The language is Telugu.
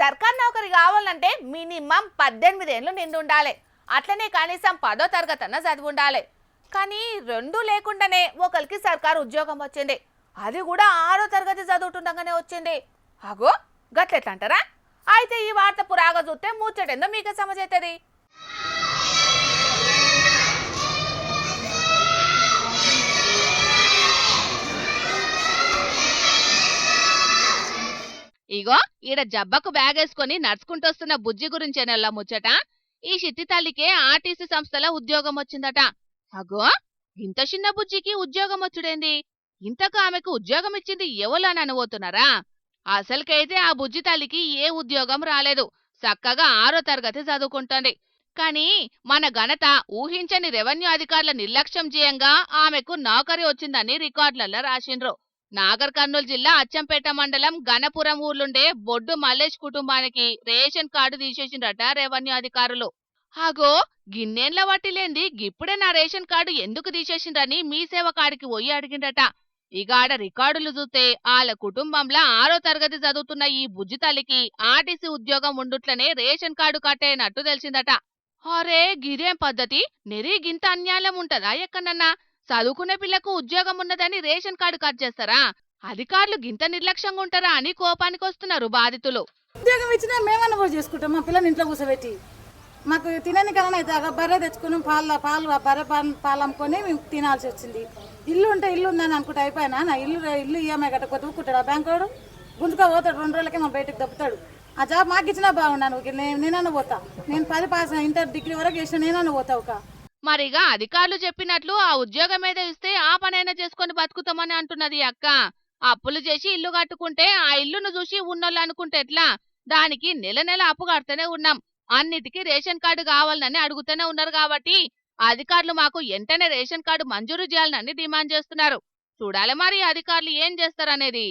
సర్కార్ నౌకరి కావాలంటే మినిమం 18 ఏళ్ళు నిండి ఉండాలి. అట్లనే కనీసం 10వ తరగతి అన్న చదివి ఉండాలి. కానీ రెండు లేకుండానే ఒకరికి సర్కారు ఉద్యోగం వచ్చింది. అది కూడా 6వ తరగతి చదువుతుండగానే వచ్చింది. అగో గట్లెట్లంటారా? అయితే ఈ వార్త పురాగా చూస్తే ముచ్చటేందో మీకే సమజైతది. ఇగో ఈడ జబ్బకు బ్యాగేసుకొని నడుచుకుంటొస్తున్న బుజ్జి గురించేనల్లా ముచ్చట. ఈ చిట్టి తల్లికే ఆర్టీసీ సంస్థల ఉద్యోగం వచ్చిందట. అగో ఇంత చిన్న బుజ్జికి ఉద్యోగం వచ్చుడేంది? ఇంతకు ఆమెకు ఉద్యోగం ఇచ్చింది ఎవలని అనుబోతున్నారా? అసలుకైతే ఆ బుజ్జి తల్లికి ఏ ఉద్యోగం రాలేదు. చక్కగా 6వ తరగతి చదువుకుంటోంది. కాని మన ఘనత ఊహించని రెవెన్యూ అధికారుల నిర్లక్ష్యం చేయంగా ఆమెకు నౌకరీ వచ్చిందని రికార్డులలో రాసిండ్రు. నాగర్ కర్నూలు జిల్లా అచ్చంపేట మండలం గణపురం ఊర్లుండే బొడ్డు మల్లేష్ కుటుంబానికి రేషన్ కార్డు తీసేసిండ్రట రెవెన్యూ అధికారులు. అగో గిన్నేండ్ల వట్టిలేంది గిప్పుడే నా రేషన్ కార్డు ఎందుకు తీసేసిండ్రని మీ సేవ కాడికి పోయి అడిగిండ్రట. ఇక ఆడ రికార్డులు చూస్తే వాళ్ళ కుటుంబంలో 6వ తరగతి చదువుతున్న ఈ బుజ్జి తల్లికి ఆర్టీసీ ఉద్యోగం ఉండుట్లనే రేషన్ కార్డు కట్టేయనట్టు తెలిసిందట. అరే గిదేం పద్ధతి? నెరీ గింత అన్యాయం ఉంటదా ఎక్కడన్నా? చదువుకునే పిల్లకు ఉద్యోగం ఉన్నదని రేషన్ కార్డు కట్ చేస్తారా? అధికారులు గింత నిర్లక్ష్యంగా ఉంటారా అని కోపానికి వస్తున్నారు బాధితులు. ఉద్యోగం ఇచ్చినా మేమన్నా పోయి చేసుకుంటాం. మా పిల్లల్ని ఇంట్లో కూర్చోబెట్టి మాకు తినని కన్నా అయితే బర్రె తెచ్చుకున్నాం. పాలు బర్రె పాలు అమ్ముకొని మేము తినాల్సి వచ్చింది. ఇల్లు ఉంటే ఇల్లు ఉందని అనుకుంటే అయిపోయినా నా ఇల్లు ఈఎంఐ కట్టకపోతే ఊరుకుంటాడు. ఆ బ్యాంకోడు గుంజుగా పోతాడు. 2 రోజులకే మా బయటకు దప్పుతాడు. ఆ జాబ్ మాకు ఇచ్చినా బాగున్నాను. నేనన్నా పోతా. నేను 10 పాస్ ఇంటర్ డిగ్రీ వరకు చేసిన నేనన్నా పోతా. ఒక మరిగా అధికారులు చెప్పినట్లు ఆ ఉద్యోగం మీద ఇస్తే ఆ పనైనా చేసుకొని బతుకుతామని అంటున్నది అక్క. అప్పులు చేసి ఇల్లు కట్టుకుంటే ఆ ఇల్లును చూసి ఉన్నోళ్ళు అనుకుంటే ఎట్లా? దానికి నెల నెల అప్పు కడుతూనే ఉన్నాం. అన్నిటికీ రేషన్ కార్డు కావాలని అడుగుతూనే ఉన్నారు కాబట్టి అధికారులు మాకు వెంటనే రేషన్ కార్డు మంజూరు చేయాలని డిమాండ్ చేస్తున్నారు. చూడాలి మరి అధికారులు ఏం చేస్తారనేది.